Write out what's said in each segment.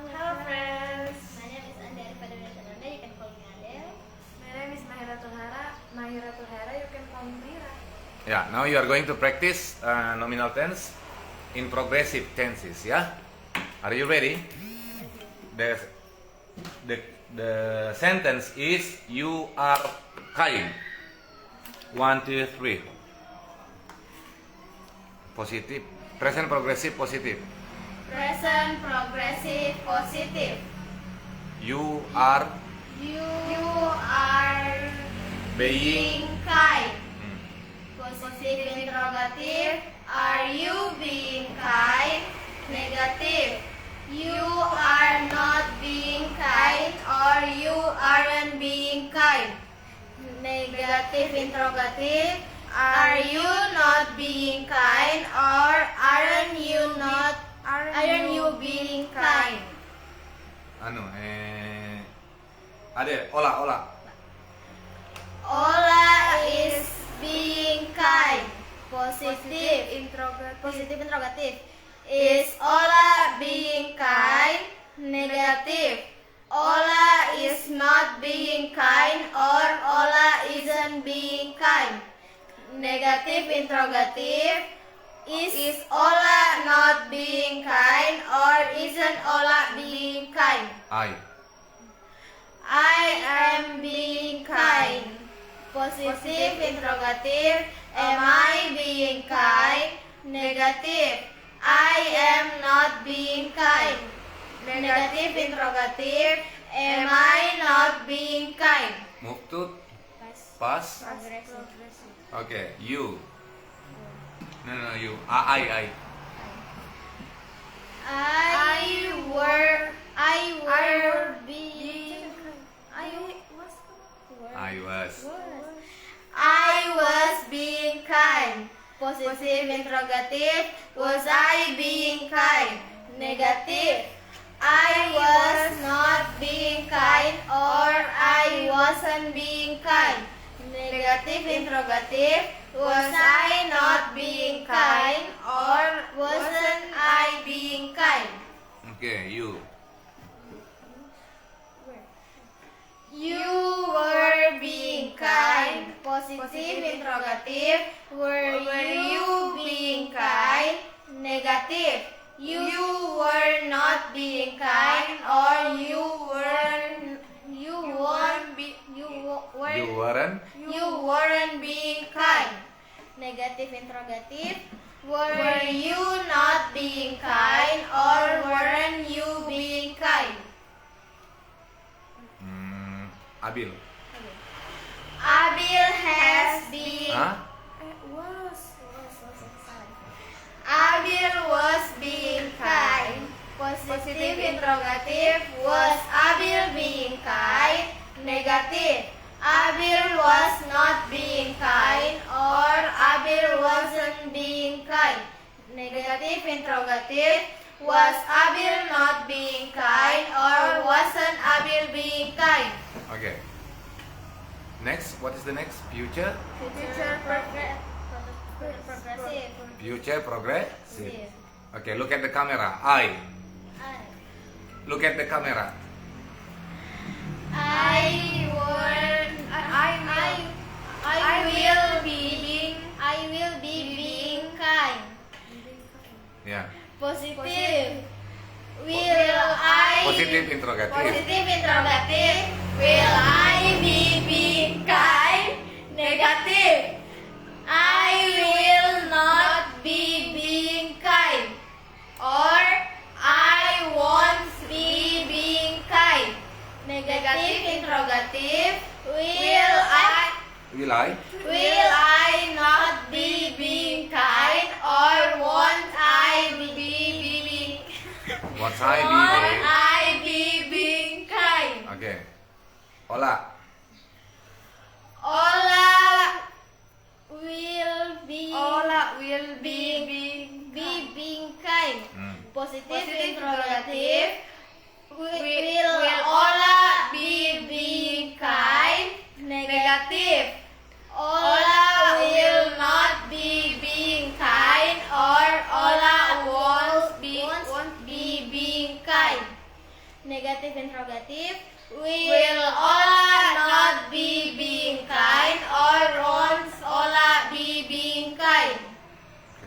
Hello friends. My name is Andari Padunananda. You can call me Adele. My name is Mahira Tuhara. You can call me Mira. Yeah, now you are going to practice nominal tense in progressive tenses, yeah? Are you ready? The sentence is you are kind. 1, 2, 3. Positive. Present progressive positive. Present progressive positive. You are You are being. kind. Hmm. Positive interrogative. Are you being kind? Negative. You are not being kind or you aren't being kind. Negative interrogative. Are you not being kind or aren't you being kind? Ade, ola. Ola is being kind. Positive interrogative. Is Ola being kind? Negative. Ola is not being kind or Ola isn't being kind. Negative interrogative. Is Ola not being kind or isn't Ola being kind? I am being kind. Positive interrogative. Am I being kind? Negative. I am not being kind. Negative interrogative. Am I not being kind? Move to past. Progressive. Okay, you. No, you. I. I was being kind. Positive interrogative. Was I being kind? Negative. I was not being kind or I wasn't being kind. Negative interrogative. Was I not being kind or wasn't I being kind? Okay, you. You were being kind. Positive interrogative. Were you being kind? Negative. You were not being kind or you weren't being kind. Negative interrogative. Were you not being kind or weren't you being kind? Abil. Abil has been. Abil was being kind. Positive interrogative. Was Abil being kind? Negative. Abil was not being kind or Abil wasn't being kind. Negative interrogative. Was Abil not being kind or wasn't Abil being kind? Okay. Next, what is the next? Future Progressive. progressive. Progressive. Okay, look at the camera. Look at the camera. I will be being kind. Yeah. Positive. Will I? Positive interrogative. Positive interrogative. Will I be being kind? Negative. I will not be being kind. Or I won't be being kind. Negative interrogative. Will I? Will I not be being kind or won't I be being What's I being kind? Okay. Ola. Ola will be being kind. Positive interrogative. Will Ola be being kind? Negative. Ola will not be being kind or Ola won't be being kind. Negative interrogative. Will Ola not be being kind, or won't Ola be being kind?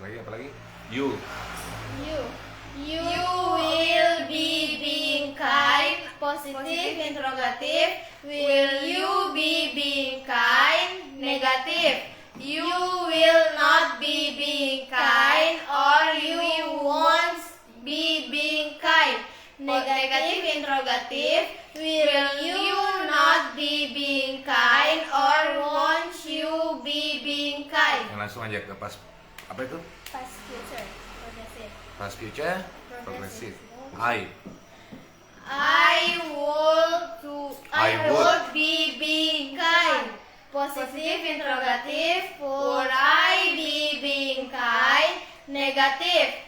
Apa lagi? You. You will be being kind. Positive interrogative. Will you be being kind? Negative. You will not be being kind, or you won't be being kind. Negative interrogative. Will you not be being kind, or won't you be being kind? Yang langsung aja ke pas apa itu? Past future progressive. Past future progressive. I would be being kind. Positive interrogative. Would I be being kind? Negative.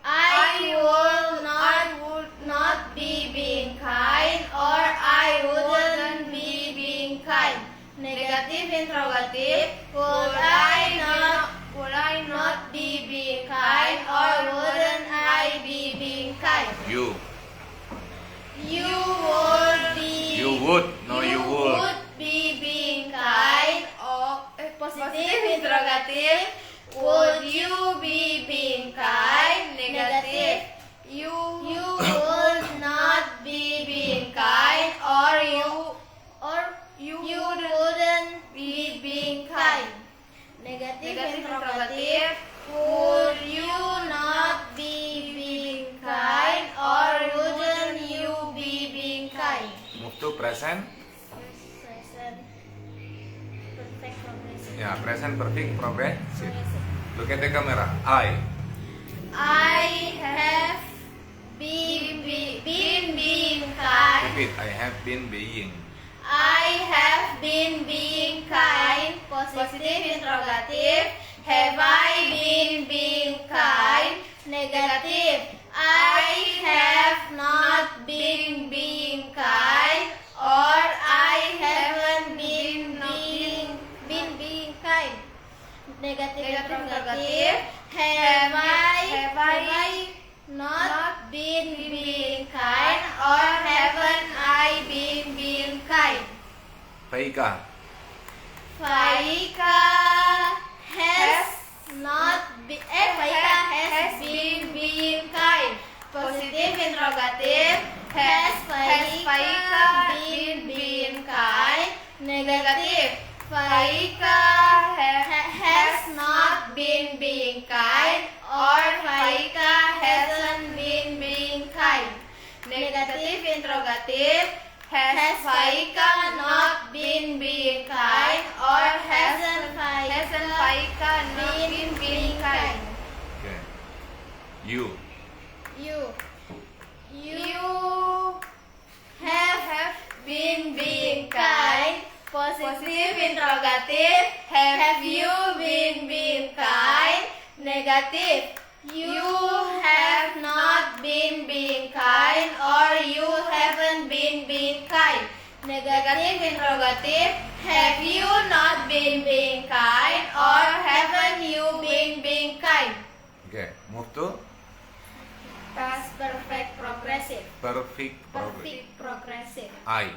I would not be being kind, or I wouldn't be being kind. Negative interrogative. Would I not be being kind, or wouldn't I be being kind? you. You would be. You would, no you would. Be being kind. Or positive interrogative. Would you be being kind? Negative. You would not be being kind, or you wouldn't be being kind. Negative interrogative. Would you not be being kind, or wouldn't you be being kind? Move to present. Present perfect progressive. Ya, present perfect progressive. Look at the camera. I have been being kind. repeat. I have been being. I have been being kind. Positive interrogative. Have I been being kind? Negative. I have not been being kind, or I haven't been being kind. Negative interrogative. Have I not been being kind, or haven't I been being kind? Faika. Faika has been being kind. Positive interrogative. Has Faika been being kind? Negative. Faika has not been being kind, or Faika hasn't been being kind. Negative interrogative. Has Faika not been being kind, or hasn't Faika been being kind? Okay. You. You have been being kind. Positive interrogative. Have you been being kind? Negative. You have not been being kind, or you haven't been being kind. Negative interrogative. Have you not been being kind, or haven't you been being kind? Okay. Move to Past perfect progressive. perfect Progressive. I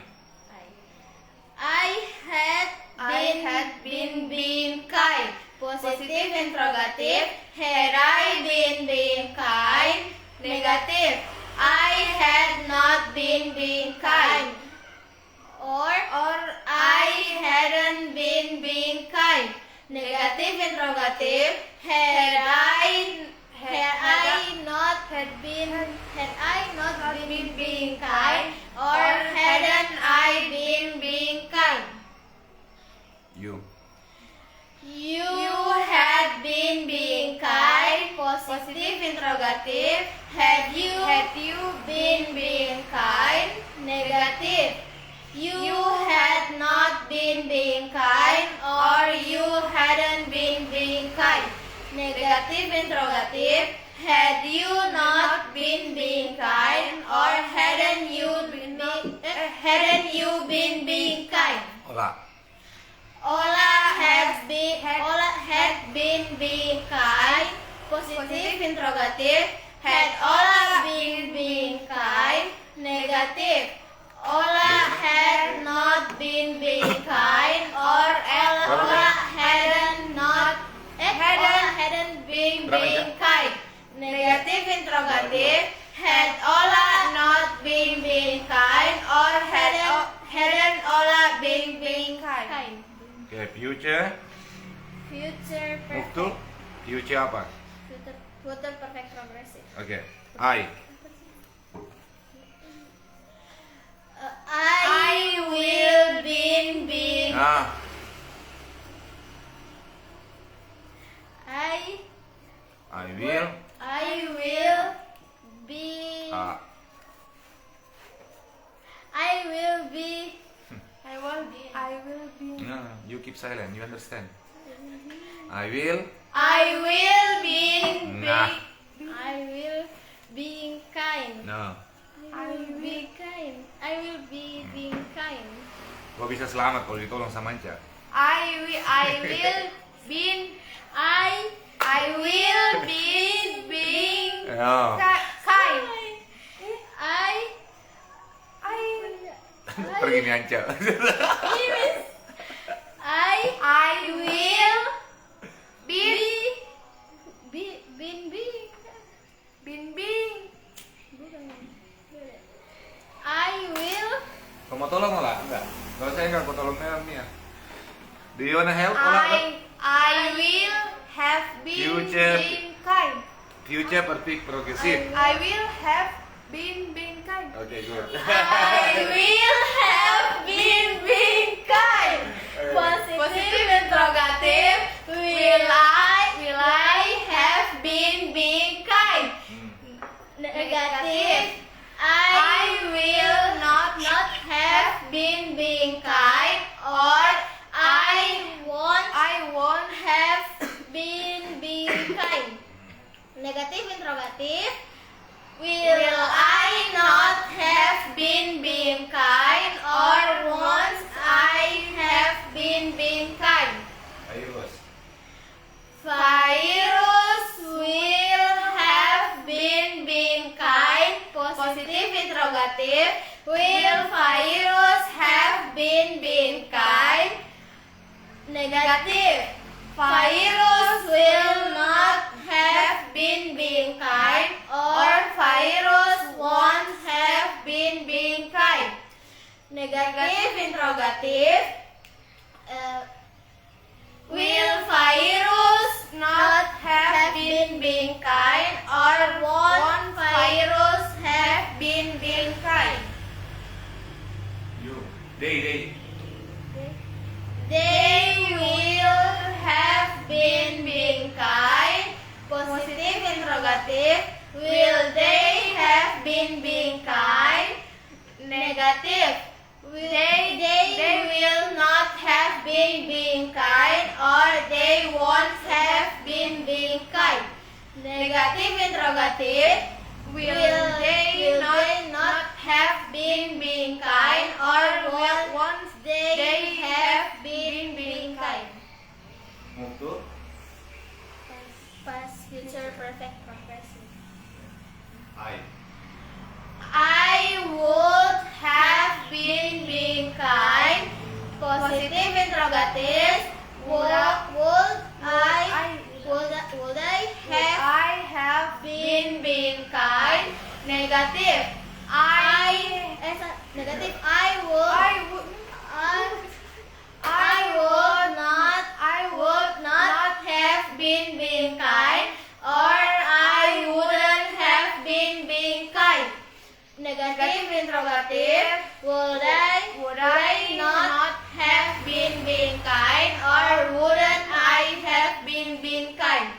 had been being kind. Positive interrogative. Had I been being kind? Negative. I had not been being kind, or I hadn't been being kind. Negative interrogative. Had I not been being kind, or hadn't I been being kind? you. You had been being kind. Positive interrogative. Had you been being kind? Negative. You had not been being kind, or you hadn't been being kind. Negative interrogative. Had you not been being kind, or hadn't you been being kind? Ola. Ola had been being kind. Positive interrogative. Had Ola been being kind? Negative. interrogative, had Ola not been kind, or hadn't Ola been kind? Okay, future. Future Move perfect. to future apa? Future perfect progressive. Okay. I I will be. ah I will be. ah I will be. I will be. no, you keep silent. You understand? I will. I will be. Nah. I will be kind. No. I will be kind. I will be being kind. Kau bisa selamat kalau ditolong sama Anca. I will be. I will be being Oh. kind. Pergi nih Anca. I will be I will. Kau mau tolong Ola? Enggak. Kalau saya enggak, kau tolong Mia. Do you wanna help Ola? I will have been Future. being kind. Future perfect progressive. I will have been kind. Okay, good. I will have been being kind. Positive interrogative. Will I have been being kind? Negative. I will not have been being kind, or I won't have been being kind. Negative interrogative. Will I not have been being kind, or won't I have been being kind? Virus will have been being kind. Positive interrogative. Will virus have been being kind? Negative. Virus will not have been being kind, or virus won't have been being kind. Negative interrogative. Will virus not have been being kind, or won't virus have been being kind? You. They. They will have been being kind. Positive interrogative. Will they have been being kind? Negative. They will not have been being kind, or they won't have been being kind. Negative interrogative. Will they not have been being kind, or won't they have been being kind? Move to Past, future, perfect, progressive. I would have been being kind. Positive interrogative. Would I have been being kind? Negative. Negative. I would not have been being kind, or I wouldn't have been being kind. Negative interrogative. Would I not have been being kind, or wouldn't I have been being kind?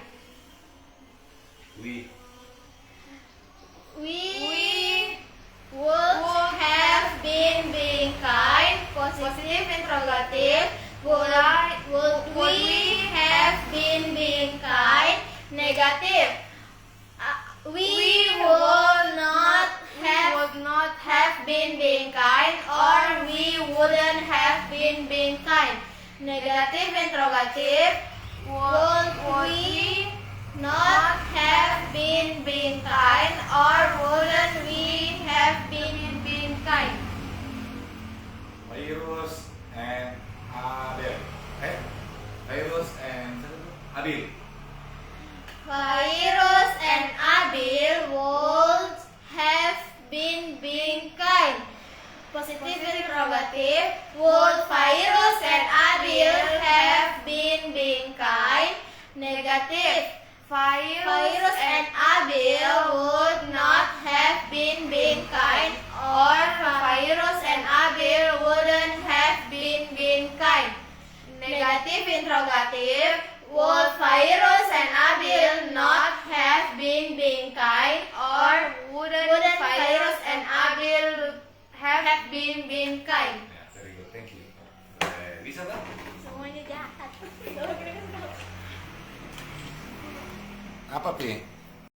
we. We would have been being kind. Positive interrogative. Would we have been being kind? Negative. We would not have been being kind, or we wouldn't have been being kind. Negative interrogative. Would we not have been being kind, or wouldn't we have been being kind? Virus and Adel. Virus and Adil. Virus and Adil Negative. Virus and Abil would not have been kind, or Virus and Abil wouldn't have been kind. Negative interrogative. Would Virus and Abil not have been kind, or wouldn't Virus and Abil have been kind? Ya, very good. Thank you. Bisa tak? Semuanya jahat. Apa Pi?